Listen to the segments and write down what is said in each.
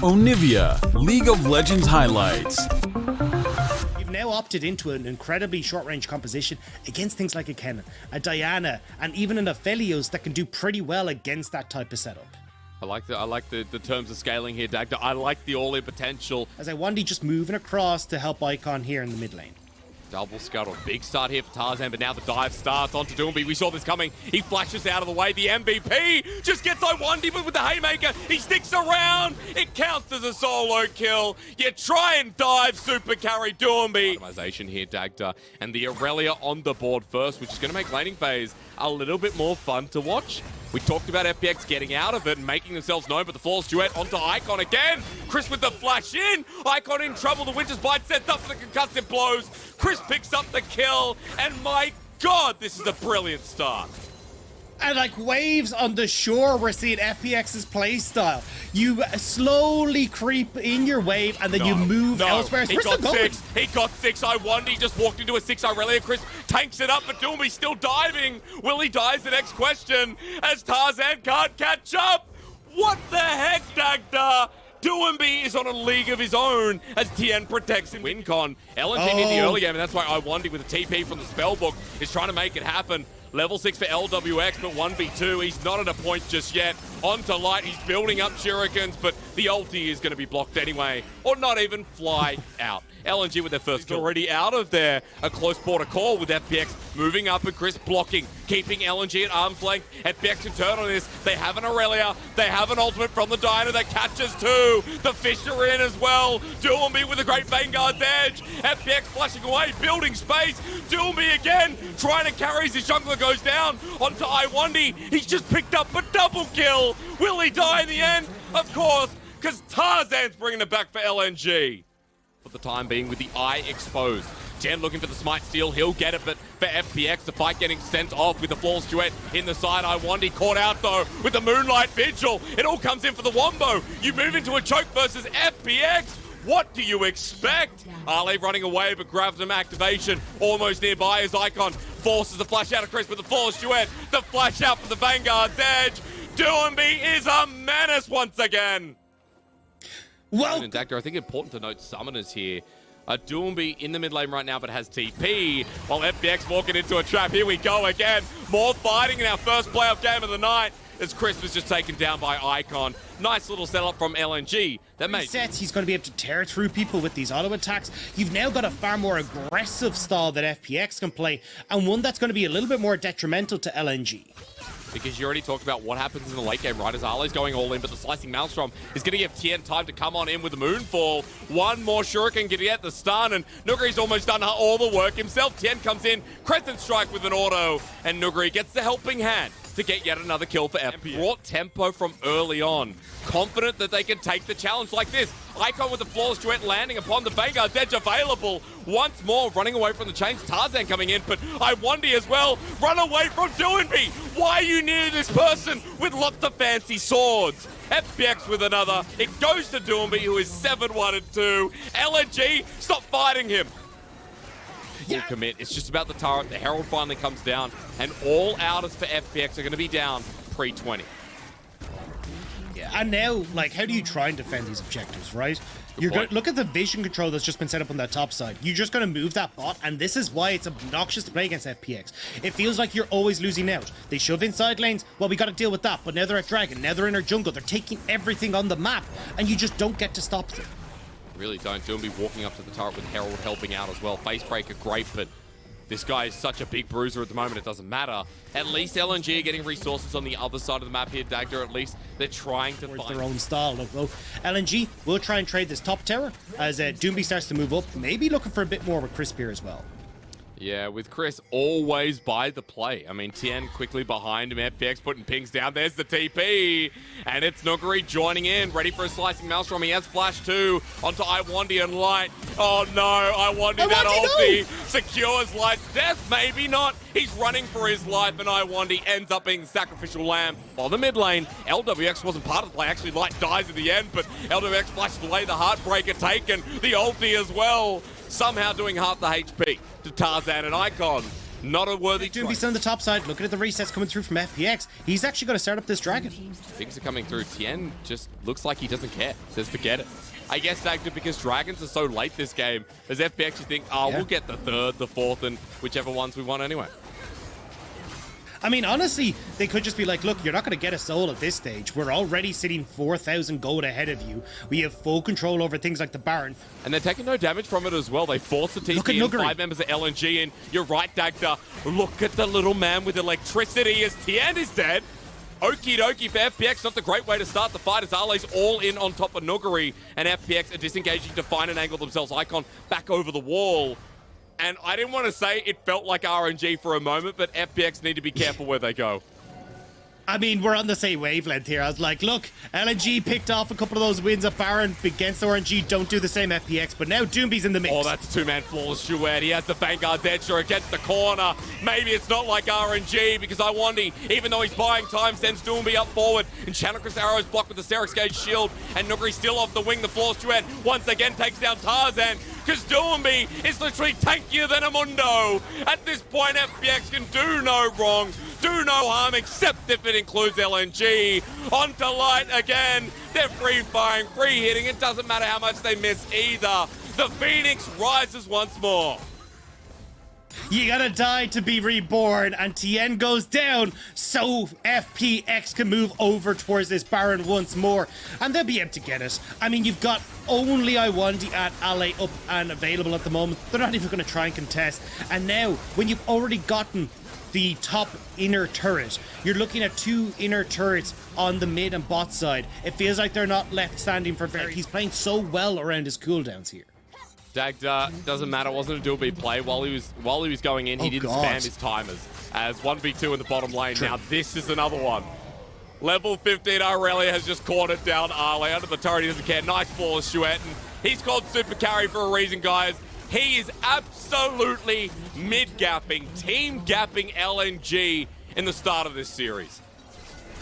Onivia, League of Legends highlights. You've now opted into an incredibly short-range composition against things like a Kennen, a Diana, and even an Aphelios that can do pretty well against that type of setup. I like the terms of scaling here, Dagda. I like the all-in potential. As Iwandi just moving across to help Icon here in the mid lane. Double scuttle. Big start here for Tarzan, but now the dive starts onto Doomby. We saw this coming. He flashes out of the way. The MVP just gets Iwandi, but with the haymaker, he sticks around. It counts as a solo kill. You try and dive, super carry Doomby. Optimization here, Dagda. And the Aurelia on the board first, which is going to make laning phase a little bit more fun to watch. We talked about FPX getting out of it and making themselves known, but the Flawless Duet onto Icon again. Chris with the flash in. Icon in trouble. The Winter's Bite sets up for the concussive blows. Chris picks up the kill, and my God, this is a brilliant start. And like waves on the shore, we're seeing FPX's playstyle. You slowly creep in your wave, and then you move elsewhere. He got six. He got six. He just walked into a 6 Aurelia. Chris tanks it up, but Doomby's still diving. Will he dive? The next question, as Tarzan can't catch up. What the heck, Dagda? Doomby is on a league of his own as Tien protects him. WinCon, LNG in the early game, and that's why Iwandi with a TP from the spellbook is trying to make it happen. Level 6 for LWX, but 1v2. He's not at a point just yet. Onto Light, he's building up shurikens, but the ulti is going to be blocked anyway, or not even fly out. LNG with their first kill already out of there. A close border call with FPX moving up and Chris blocking, keeping LNG at arm's length. FPX can turn on this. They have an Aurelia. They have an ultimate from the Diner that catches two. The fish are in as well. Doomby with a great Vanguard's edge. FPX flashing away, building space. Doomby again, trying to carry as his jungler goes down onto Iwandi. He's just picked up a double kill. Will he die in the end? Of course, because Tarzan's bringing it back for LNG. For the time being, with the eye exposed. Jen looking for the smite steal, he'll get it, but for FPX, the fight getting sent off with the Flawless Duet in the side. Iwandi caught out though with the Moonlight Vigil. It all comes in for the Wombo. You move into a choke versus FPX. What do you expect? Ale running away, but grabs him activation almost nearby as Icon forces the flash out of Chris with the Flawless Duet. The flash out for the Vanguard's edge. Doomby is a menace once again. Well, and Dagda, I think important to note summoners here. Doomby in the mid lane right now, but has TP, while FPX walking into a trap. Here we go again. More fighting in our first playoff game of the night as Chris was just taken down by Icon. Nice little setup from LNG. That made sets. He's going to be able to tear through people with these auto attacks. You've now got a far more aggressive style that FPX can play, and one that's going to be a little bit more detrimental to LNG. Because you already talked about what happens in the late game, right? As Ale's going all in, but the Slicing Maelstrom is going to give Tien time to come on in with the Moonfall. One more Shuriken can get the stun, and Nuguri's almost done all the work himself. Tien comes in, Crescent Strike with an auto, and Nuguri gets the helping hand to get yet another kill for FPX. Brought tempo from early on. Confident that they can take the challenge like this. Icon with the Flawless Duet landing upon the Vanguard's edge available. Once more running away from the chains. Tarzan coming in, but Iwandi as well. Run away from Doomby. Why are you near this person with lots of fancy swords? FPX with another. It goes to Doomby, who is 7-1-2. LNG, stop fighting him. Full commit. It's just about the turret. The Herald finally comes down, and all outers for FPX are going to be down pre-20. Yeah, and now, like, how do you try and defend these objectives, right? Look at the vision control that's just been set up on that top side. You're just going to move that bot, and this is why it's obnoxious to play against FPX. It feels like you're always losing out. They shove inside lanes, well, we got to deal with that, but now they're at Dragon, now they're in our jungle, they're taking everything on the map, and you just don't get to stop them. Really don't. Doomby walking up to the turret with Herald helping out as well. Facebreaker, great, but this guy is such a big bruiser at the moment, it doesn't matter. At least LNG are getting resources on the other side of the map here, Dagda. At least they're trying to find their own style. Look, well, LNG will try and trade this top tower as Doomby starts to move up, maybe looking for a bit more with Chris here as well. Yeah, with Chris always by the play. I mean, Tien quickly behind him. FPX putting pings down. There's the TP. And it's Nuguri joining in, ready for a Slicing Maelstrom. He has flash too onto Iwandi and Light. Oh no, Iwandi, that ulti secures Light's death. Maybe not. He's running for his life, and Iwandi ends up being the sacrificial lamb. While the mid lane, LWX wasn't part of the play. Actually, Light dies at the end, but LWX flashes away. The Heartbreaker taken. The ulti as well. Somehow doing half the HP to Tarzan and Icon. Not a worthy Doomby's trade. still on the top side. Looking at the resets coming through from FPX. He's actually going to start up this dragon. Things are coming through. Tien just looks like he doesn't care. Says forget it. I guess Dagda, because dragons are so late this game, as FPX you think, we'll get the third, the fourth, and whichever ones we want anyway. I mean, honestly, they could just be like, look, you're not going to get a soul at this stage. We're already sitting 4,000 gold ahead of you. We have full control over things like the Baron. And they're taking no damage from it as well. They force the TP in, 5 members of LNG, and you're right, Dagda. Look at the little man with electricity as Tien is dead. Okie dokie for FPX, not the great way to start the fight as Arle's all in on top of Nuguri, and FPX are disengaging to find an angle themselves. Icon back over the wall. And I didn't want to say it felt like RNG for a moment, but FPX need to be careful where they go. I mean, we're on the same wavelength here. I was like, look, LNG picked off a couple of those wins at Baron against RNG. Don't do the same FPX, but now Doomby's in the mix. Oh, that's two-man flawless Shued. He has the Vanguard Deadsure against the corner. Maybe it's not like RNG because Iwandi, even though he's buying time, sends Doomby up forward. And Channeler's arrow is blocked with the Serix Gauge shield. And Nuguri still off the wing. The flawless Shued once again takes down Tarzan because Doomby is literally tankier than a Mundo. At this point, FPX can do no wrong, do no harm, except if it includes LNG. Onto Light again. They're free-firing, free-hitting. It doesn't matter how much they miss either. The Phoenix rises once more. You gotta die to be reborn, and Tien goes down so FPX can move over towards this Baron once more, and they'll be able to get it. I mean, you've got only Iwandi at Ally up and available at the moment. They're not even going to try and contest. And now, when you've already gotten the top inner turret, you're looking at 2 inner turrets on the mid and bot side. It feels like they're not left standing for very. He's playing so well around his cooldowns here. Dagda, doesn't matter, it wasn't a dual beat play. While he was going in, he didn't spam his timers. As 1v2 in the bottom lane. True. Now this is another one. Level 15 Aurelia has just cornered down Arle. Under the turret, he doesn't care. Nice flawless Shuet. And he's called Super Carry for a reason, guys. He is absolutely mid-gapping, team-gapping LNG in the start of this series.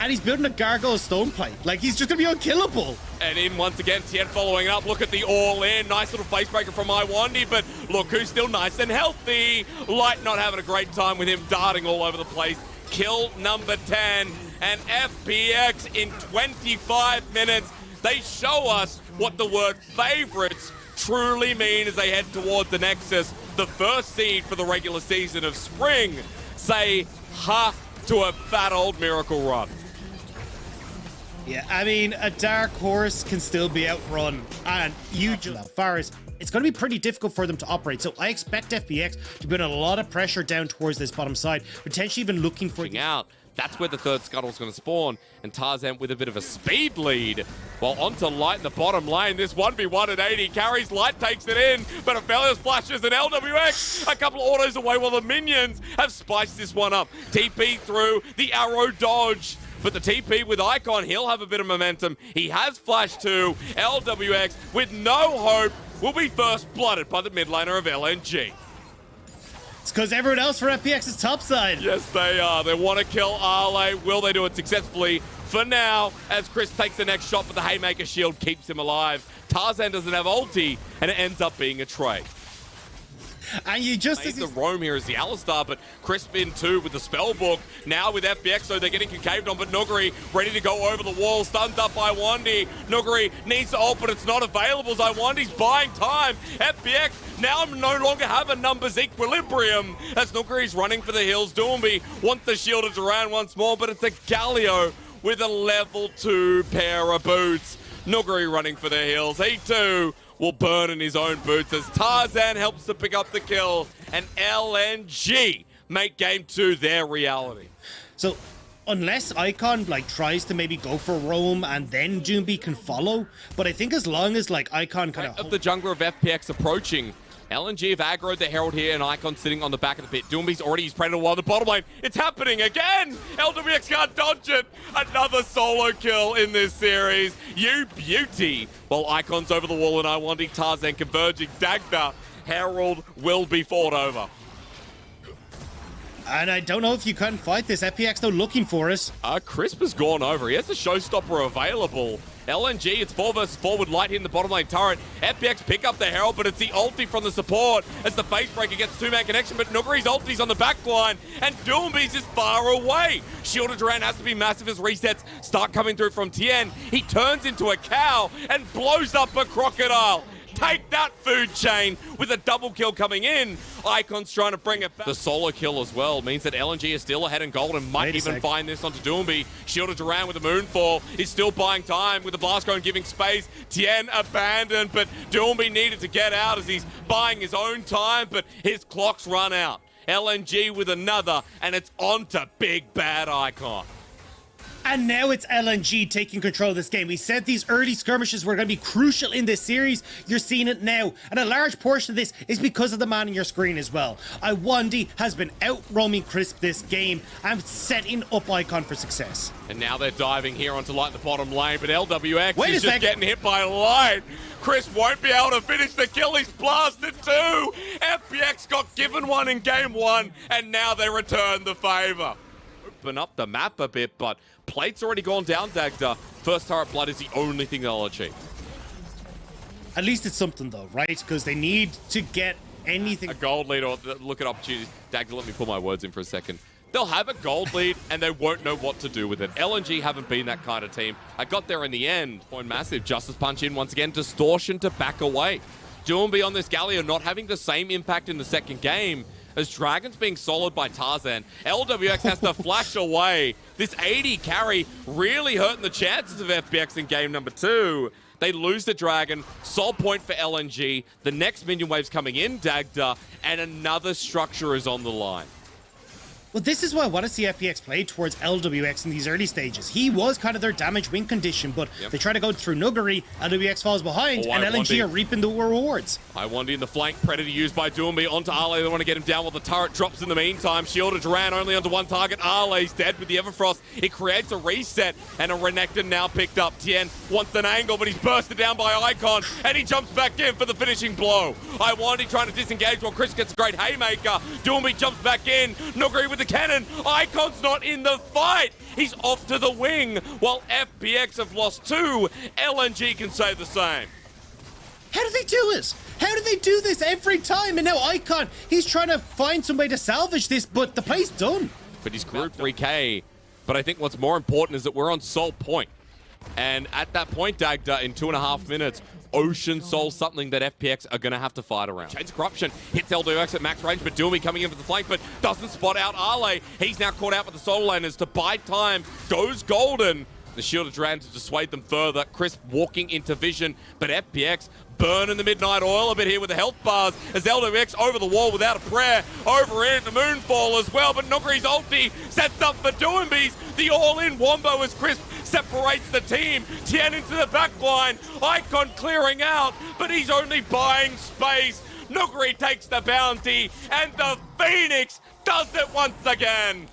And he's building a Gargoyle Stone Plate. Like, he's just going to be unkillable. And in once again, Tien following up. Look at the all-in. Nice little face breaker from Iwandi, but look who's still nice and healthy. Light not having a great time with him darting all over the place. Kill number 10. And FPX in 25 minutes. They show us what the word favorites truly mean as they head towards the Nexus. The first seed for the regular season of spring. Say ha to a fat old Miracle Run. Yeah, I mean, a Dark Horse can still be outrun, and you just Faris, it's going to be pretty difficult for them to operate. So I expect FPX to put a lot of pressure down towards this bottom side, potentially even looking for out. That's where the third Scuttle's going to spawn, and Tarzan with a bit of a speed lead. While onto Light in the bottom lane, this 1v1 at 80 carries, Light takes it in, but Aphelios flashes an LWX a couple of autos away while the minions have spiced this one up. TP through, the arrow dodge, but the TP with Icon, he'll have a bit of momentum. He has flash too. LWX with no hope will be first blooded by the mid laner of LNG. It's because everyone else for FPX is topside. Yes, they are. They want to kill Arle. Will they do it successfully? For now, as Chris takes the next shot, but the Haymaker shield keeps him alive. Tarzan doesn't have ulti, and it ends up being a trade. And you just the roam here is the Alistar, but Crispin too with the spellbook. Now with FPX, so they're getting concaved on, but Nuguri ready to go over the wall, stunned up by Iwandi. Nuguri needs to ult, but it's not available. Iwandi's buying time. FPX now no longer have a numbers equilibrium as Nuguri's running for the hills. Doomby wants the shield of Duran once more, but it's a Galio with a level 2 pair of boots. Nuguri running for the hills. He too will burn in his own boots as Tarzan helps to pick up the kill, and LNG make game 2 their reality. So unless Icon tries to maybe go for roam and then Doomby can follow, but I think as long as Icon kind of the jungler of FPX approaching, LNG have aggroed the Herald here, and Icon sitting on the back of the pit. Doomby's already his Predator while the bottom lane. It's happening again! LWX can't dodge it! Another solo kill in this series. You beauty! While Icon's over the wall and Iwandi, Tarzan converging. Dagda, Herald will be fought over. And I don't know if you can fight this. FPX though looking for us. Crisp has gone over. He has a showstopper available. LNG, it's 4 versus 4 with Light hitting the bottom lane turret. FPX pick up the Herald, but it's the ulti from the support as the face breaker gets 2-man connection, but Nuguri's ulti's on the back line, and Doombees is far away. Shielded Duran has to be massive as resets start coming through from Tien. He turns into a cow and blows up a crocodile. Take that, food chain, with a double kill coming in. Icon's trying to bring it back. The solo kill as well means that LNG is still ahead in gold and might even find this onto Doomby. Shielded Duran with the Moonfall is still buying time with the Blast Cone giving space. Tien abandoned, but Doomby needed to get out as he's buying his own time, but his clock's run out. LNG with another, and it's on to big bad Icon. And now it's LNG taking control of this game. We said these early skirmishes were going to be crucial in this series. You're seeing it now. And a large portion of this is because of the man on your screen as well. Iwandi has been out-roaming Crisp this game and setting up Icon for success. And now they're diving here onto Light in the bottom lane, but LWX is just getting hit by Light. Chris won't be able to finish the kill. He's blasted too. FPX got given one in game 1, and now they return the favor. Open up the map a bit, but Plate's already gone down, Dagda. First turret blood is the only thing they'll achieve. At least it's something though, right? Because they need to get anything. A gold lead or look at opportunities. Dagda, let me pull my words in for a second. They'll have a gold lead and they won't know what to do with it. LNG haven't been that kind of team. I got there in the end. Point massive. Justice punch in once again. Distortion to back away. Doomby on this Galio not having the same impact in the second game as Dragon's being soloed by Tarzan. LWX has to flash away. This 80 carry really hurting the chances of FPX in game number 2. They lose the Dragon. Sol point for LNG. The next minion wave's coming in, Dagda, and another structure is on the line. Well, this is why I want to see FPX play towards LWX in these early stages. He was kind of their damage win condition, but they try to go through Nuguri, LWX falls behind, and LNG are reaping the rewards. Iwandi in the flank, Predator used by Doomby onto Arle. They want to get him down while the turret drops in the meantime. Shielded Duran only onto one target. Arle's dead with the Everfrost. It creates a reset, and a Renekton now picked up. Tien wants an angle, but he's bursted down by Icon, and he jumps back in for the finishing blow. Iwandi trying to disengage while Chris gets a great haymaker. Doomby jumps back in. Nuguri with the cannon. Icon's not in the fight. He's off to the wing. While FPX have lost 2, LNG can say the same. How do they do it? How do they do this every time? And now Icon, he's trying to find some way to salvage this, but the play's done. But he's group 3K. But I think what's more important is that we're on Sol point. And at that point, Dagda, in 2.5 minutes, Ocean Soul, something that FPX are going to have to fight around. Chains of Corruption hits LWX at max range, but Doomy coming in for the flank, but doesn't spot out Arle. He's now caught out with the solo laners to buy time. Goes golden. The Shielded Duran to dissuade them further. Crisp walking into vision, but FPX burning the midnight oil a bit here with the health bars as LWX over the wall without a prayer. Over in the Moonfall as well, but Nuguri's ulti sets up for Doombees. The all-in wombo as Crisp separates the team. Tien into the back line. Icon clearing out, but he's only buying space. Nuguri takes the bounty, and the Phoenix does it once again.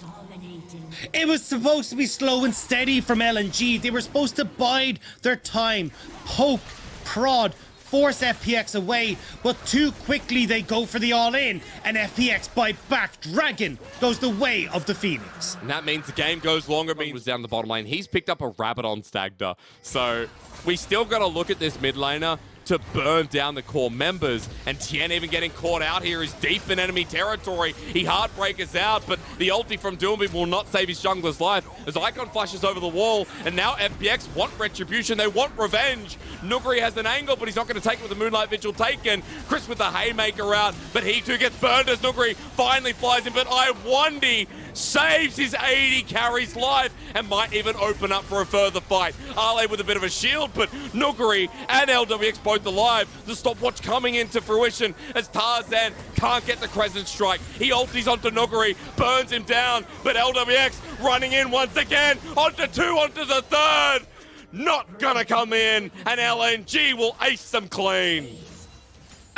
It was supposed to be slow and steady from LNG. They were supposed to bide their time, poke, prod, force FPX away, but too quickly they go for the all-in, and FPX bite back. Dragon goes the way of the Phoenix. And that means the game goes longer. Was down the bottom lane. He's picked up a rabbit on Stagda, so we still got to look at this mid laner to burn down the core members. And Tien even getting caught out here is deep in enemy territory. He heartbreakers out, but the ulti from Doomby will not save his jungler's life as Icon flashes over the wall. And now FPX want retribution. They want revenge. Nuguri has an angle, but he's not going to take it with the Moonlight Vigil taken. Chris with the haymaker out, but he too gets burned as Nuguri finally flies in. But Iwandi saves his 80 carry's life and might even open up for a further fight. Arle with a bit of a shield, but Nuguri and LWX both alive. The stopwatch coming into fruition as Tarzan can't get the Crescent Strike. He ultis onto Nuguri, burns him down, but LWX running in once again, onto 2, onto the 3rd. Not gonna come in, and LNG will ace them clean.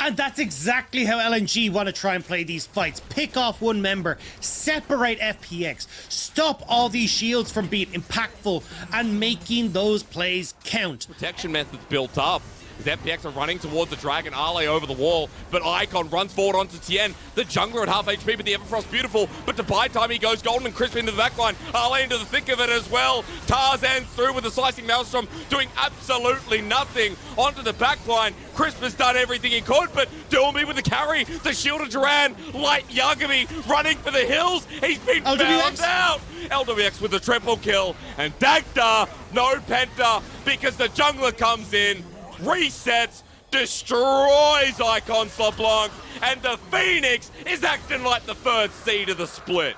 And that's exactly how LNG want to try and play these fights. Pick off one member, separate FPX, stop all these shields from being impactful and making those plays count. Protection methods built up. As FPX are running towards the Dragon, Ale over the wall, but Icon runs forward onto Tien. The jungler at half HP, but the Everfrost beautiful. But to buy time, he goes golden and crisp into the backline. Ale into the thick of it as well. Tarzan's through with the slicing Maelstrom, doing absolutely nothing onto the backline. Crisp has done everything he could, but Doomby with the carry. The shield of Duran, light Yagami running for the hills. He's been found out. LWX with the triple kill, and Dagda, no Penta, because the jungler comes in, resets, destroys Icon LeBlanc, and the Phoenix is acting like the third seed of the split.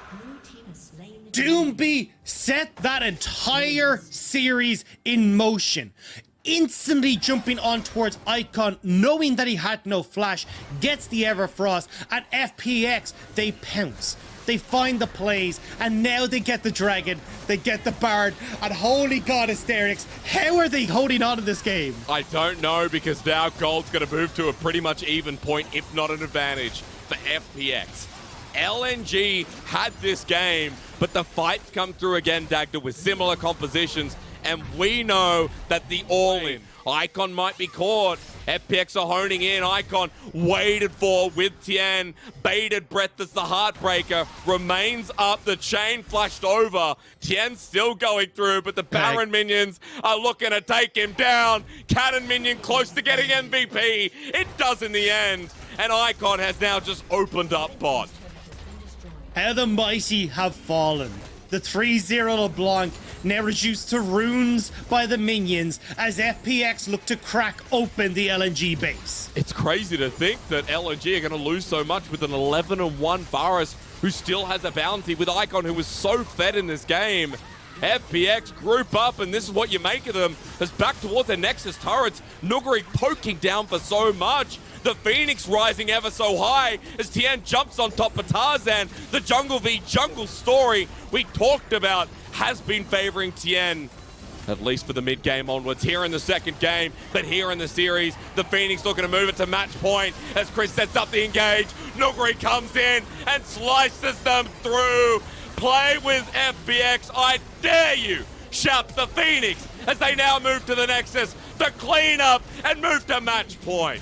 Doomby set that entire series in motion. Instantly jumping on towards Icon, knowing that he had no flash, gets the Everfrost, and FPX, they pounce. They find the plays, and now they get the Dragon, they get the Bard, and holy god, Asterix, how are they holding on to this game? I don't know, because now Gold's going to move to a pretty much even point, if not an advantage, for FPX. LNG had this game, but the fights come through again, Dagda, with similar compositions, and we know that the all-in, Icon might be caught. FPX are honing in. Icon waited for with Tien. Baited Breath as the Heartbreaker. Remains up. The chain flashed over. Tien still going through, but the Baron minions are looking to take him down. Cannon minion close to getting MVP. It does in the end. And Icon has now just opened up bot. How the mighty have fallen. The 3-0 LeBlanc now reduced to runes by the minions as FPX look to crack open the LNG base. It's crazy to think that LNG are going to lose so much with an 11-1 Varus who still has a bounty, with Icon who was so fed in this game. FPX group up, and this is what you make of them, as back towards their Nexus turrets. Nuguri poking down for so much. The Phoenix rising ever so high as Tien jumps on top of Tarzan. The jungle v jungle story we talked about has been favoring Tien, at least for the mid-game onwards. Here in the second game, but here in the series, the Phoenix looking to move it to match point as Chris sets up the engage. Nuguri comes in and slices them through. Play with FPX, I dare you, shout the Phoenix as they now move to the Nexus to clean up and move to match point.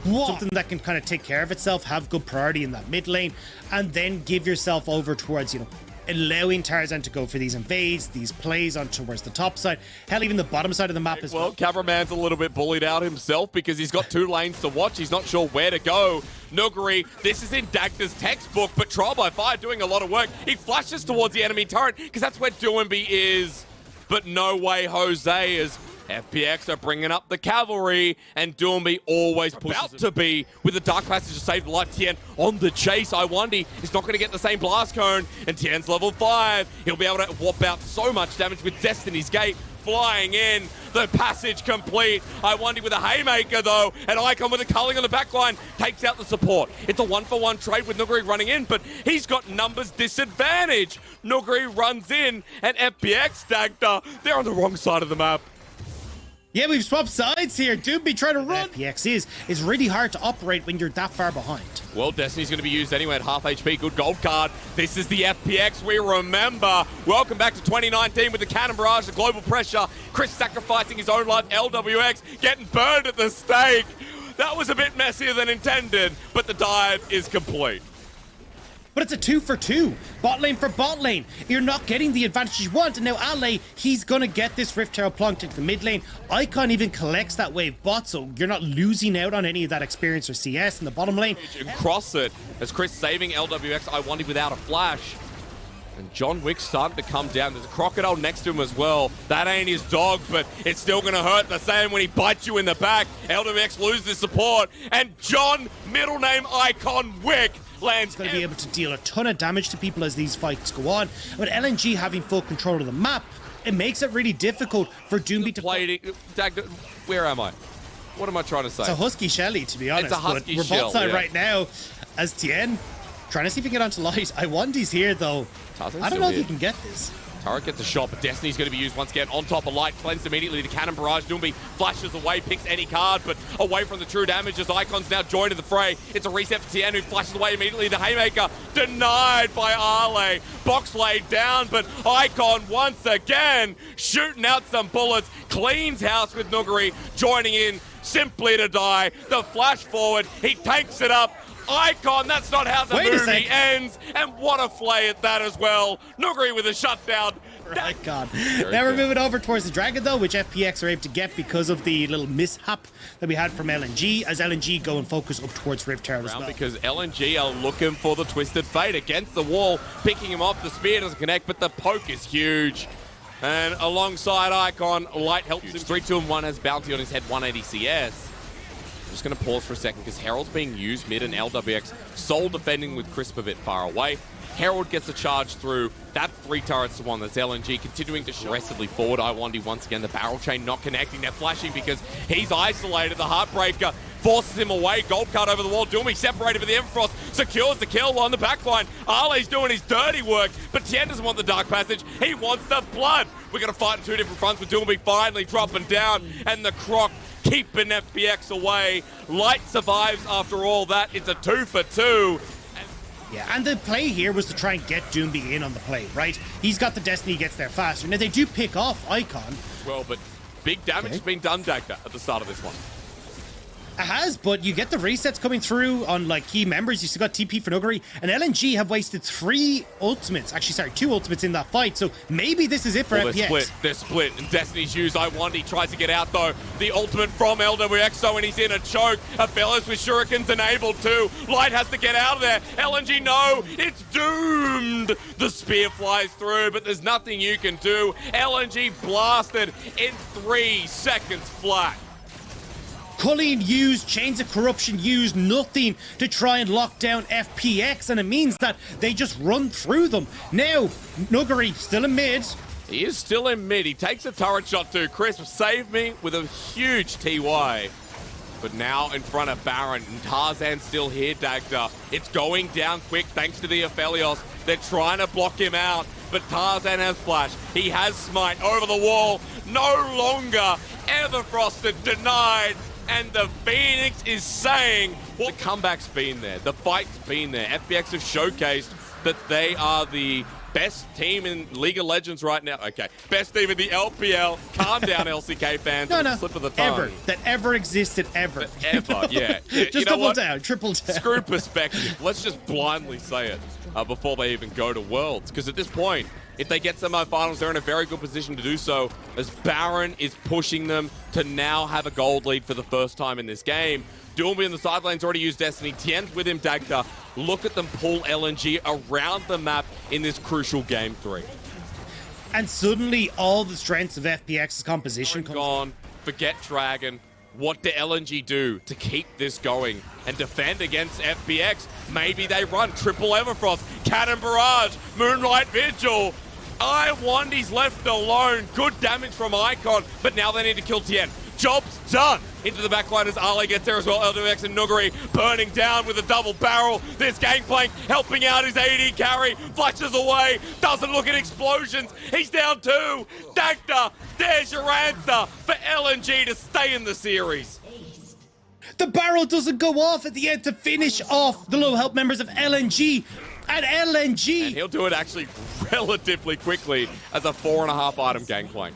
Something that can kind of take care of itself, have good priority in that mid lane, and then give yourself over towards, you know, allowing Tarzan to go for these invades, these plays on towards the top side, hell, even the bottom side of the map as well. Cameraman's a little bit bullied out himself because he's got two lanes to watch. He's not sure where to go. Nuguri, this is in Dagda's textbook, but Trial by Fire doing a lot of work. He flashes towards the enemy turret because that's where Doomby is. But no way Jose is. FPX are bringing up the cavalry, and Doomby always pushes about to be with the Dark Passage to save the life. Tien on the chase. Iwandi is not going to get the same blast cone, and Tien's level 5. He'll be able to whop out so much damage with Destiny's Gate flying in. The passage complete. Iwandi with a haymaker though, and Icon with a culling on the backline takes out the support. It's a 1-for-1 trade with Nuguri running in, but he's got numbers disadvantage. Nuguri runs in, and FPX Dagda, they're on the wrong side of the map. Yeah, we've swapped sides here. Doomby trying to run. FPX is really hard to operate when you're that far behind. Well, Destiny's going to be used anyway at half HP. Good gold card. This is the FPX we remember. Welcome back to 2019 with the Cannon Barrage, the global pressure. Chris sacrificing his own life. LWX getting burned at the stake. That was a bit messier than intended, but the dive is complete. But it's a 2-for-2. Bot lane for bot lane. You're not getting the advantage you want. And now Ale, he's going to get this Rift Herald plunked into the mid lane. Icon even collects that wave bot, so you're not losing out on any of that experience or CS in the bottom lane. And cross it as Chris saving LWX. Iwandi without a flash. And John Wick's starting to come down. There's a crocodile next to him as well. That ain't his dog, but it's still going to hurt the same when he bites you in the back. LWX loses support. And John, middle name Icon Wick, lands. He's going to be able to deal a ton of damage to people as these fights go on. But LNG having full control of the map, it makes it really difficult for Doomby to play. Where am I? What am I trying to say? It's a Husky Shelly, to be honest. It's a Husky we're Shell, bot side yeah. right now as Tien trying to see if he can get onto light. Iwandi's here though. Tarzan's I don't know here. if he can get this. Turret gets a shot, but Destiny's going to be used once again on top of Light. Cleansed immediately to Cannon Barrage. Doomby flashes away, picks any card, but away from the true damage as Icon's now joined in the fray. It's a reset for Tien, who flashes away immediately to Haymaker. Denied by Arle. Box laid down, but Icon once again shooting out some bullets. Cleans house with Nuguri joining in simply to die. The flash forward, he takes it up. Icon, that's not how the movie ends. And what a flay at that as well. Nuguri with a shutdown. Right, God. Now we're moving over towards the Dragon, though, which FPX are able to get because of the little mishap that we had from LNG, as LNG go and focus up towards Rift Tower as well. Because LNG are looking for the Twisted Fate against the wall, picking him off. The spear doesn't connect, but the poke is huge. And alongside Icon, Light helps him. 3-2-1 has bounty on his head, 180 CS. I'm just going to pause for a second because Herald's being used mid and LWX Soul defending with Crisp a bit far away. Herald gets a charge through. That 3 turrets to 1. That's LNG continuing to aggressively forward. Iwandy once again. The barrel chain not connecting. They're flashing because he's isolated. The Heartbreaker forces him away. Gold card over the wall. Doomy separated with the Everfrost. Secures the kill on the backline. Arle's doing his dirty work, but Tien doesn't want the Dark Passage. He wants the blood. We're going to fight in 2 different fronts with Doomy finally dropping down, and the Croc keeping FPX away. Light survives after all that. It's a 2 for 2. Yeah, and the play here was to try and get Doomby in on the play, right? He's got the Destiny, he gets there faster. Now, they do pick off Icon. Well, but big damage has been done, Dagda, at the start of this one. It has, but you get the resets coming through on like key members. You still got TP for Nuguri, and LNG have wasted 3 ultimates. Actually, sorry, 2 ultimates in that fight. So maybe this is it for FPX. They're split, and Destiny's used. Iwandy tries to get out though. The ultimate from LWXO, and he's in a choke. Aphelios with Shuriken's enabled too. Light has to get out of there. LNG, no, it's doomed. The spear flies through, but there's nothing you can do. LNG blasted in 3 seconds flat. Culling used, Chains of Corruption used, nothing to try and lock down FPX, and it means that they just run through them. Now, Nuguri still in mid. He is still in mid. He takes a turret shot too. Crisp saved me with a huge TY. But now in front of Baron, and Tarzan still here, Dagda. It's going down quick thanks to the Aphelios. They're trying to block him out, but Tarzan has flash. He has smite over the wall. No longer Everfrosted denied. And the Phoenix is saying, well, the comeback's been there. The fight's been there. FPX have showcased that they are the best team in League of Legends right now. Okay, best team in the LPL. Calm down, LCK fans. No, slip of the tongue. Ever. That ever existed, ever. Ever, yeah. Just you know double what? down, triple down. Screw perspective. Let's just blindly say it before they even go to Worlds. Because at this point, if they get semi-finals, they're in a very good position to do so, as Baron is pushing them to now have a gold lead for the first time in this game. Doomby in the sidelines already used Destiny. Tien's with him, Dagda. Look at them pull LNG around the map in this crucial game 3. And suddenly, all the strengths of FPX's composition gone. Forget Dragon. What do LNG do to keep this going and defend against FPX? Maybe they run triple Everfrost, Cannon Barrage, Moonlight Vigil. Iwandy's left alone. Good damage from Icon, but now they need to kill Tien. Job's done. Into the backline as Ale gets there as well. LWX and Nuguri burning down with a double barrel. This Gangplank helping out his AD carry. Flashes away. Doesn't look at explosions. He's down 2. Dagda, there's your answer for LNG to stay in the series. The barrel doesn't go off at the end to finish off the low health members of LNG. And LNG. And he'll do it actually relatively quickly as a 4.5 item Gangplank.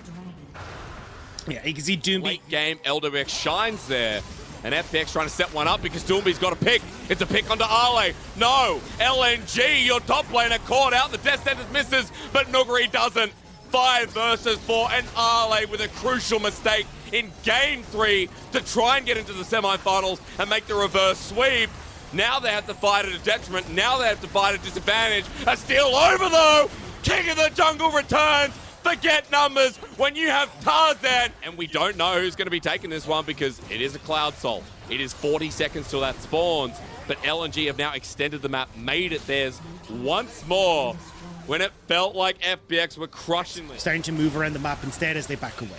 Yeah, you can see Doomby. Late game, LWX shines there. And FPX trying to set one up because Doomby's got a pick. It's a pick onto Arle. No, LNG, your top laner caught out. The Death Sentence misses, but Nuguri doesn't. 5 versus 4, and Arle with a crucial mistake in game 3 to try and get into the semifinals and make the reverse sweep. Now they have to fight at a detriment. Now they have to fight at a disadvantage. A steal over though. King of the Jungle returns. Forget numbers when you have Tarzan. And we don't know who's going to be taking this one because it is a Cloud Soul. It is 40 seconds till that spawns. But LNG have now extended the map, made it theirs once more when it felt like FPX were crushing them. Starting to move around the map instead as they back away.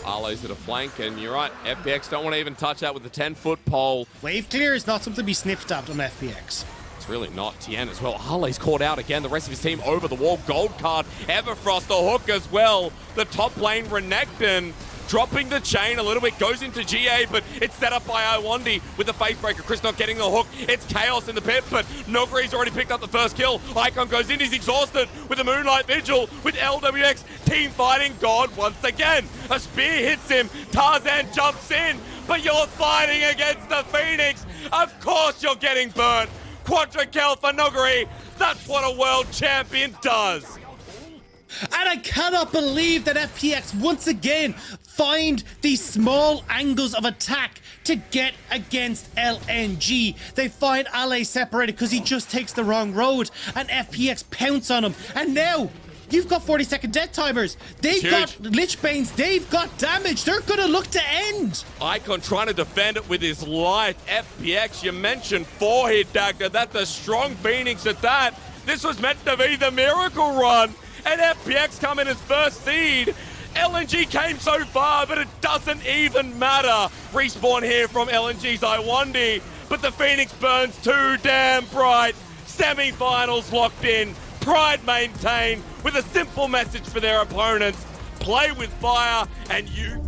Arlo's at a flank, and you're right, FPX don't want to even touch that with the 10-foot pole. Wave clear is not something to be sniffed at on FPX. It's really not. Tien as well. Harley's caught out again. The rest of his team over the wall. Gold card. Everfrost the hook as well. The top lane, Renekton, dropping the chain a little bit. Goes into GA, but it's set up by Iwandi with the face breaker. Chris not getting the hook. It's chaos in the pit, but Nogri's already picked up the first kill. Icon goes in. He's exhausted with the Moonlight Vigil with LWX. Team fighting God once again. A spear hits him. Tarzan jumps in, but you're fighting against the Phoenix. Of course you're getting burnt. Quadra kill for Nogri. That's what a world champion does. And I cannot believe that FPX once again find these small angles of attack to get against LNG. They find Ale separated because he just takes the wrong road, and FPX pounce on him. And now you've got 40-second death timers. They've got Lich Banes. They've got damage. They're going to look to end. Icon trying to defend it with his life. FPX, you mentioned 4-hit dagger. That's a strong Phoenix at that. This was meant to be the miracle run. And FPX come in as first seed. LNG came so far, but it doesn't even matter. Respawn here from LNG's Iwandi, but the Phoenix burns too damn bright. Semi-finals locked in. Pride maintained with a simple message for their opponents. Play with fire and you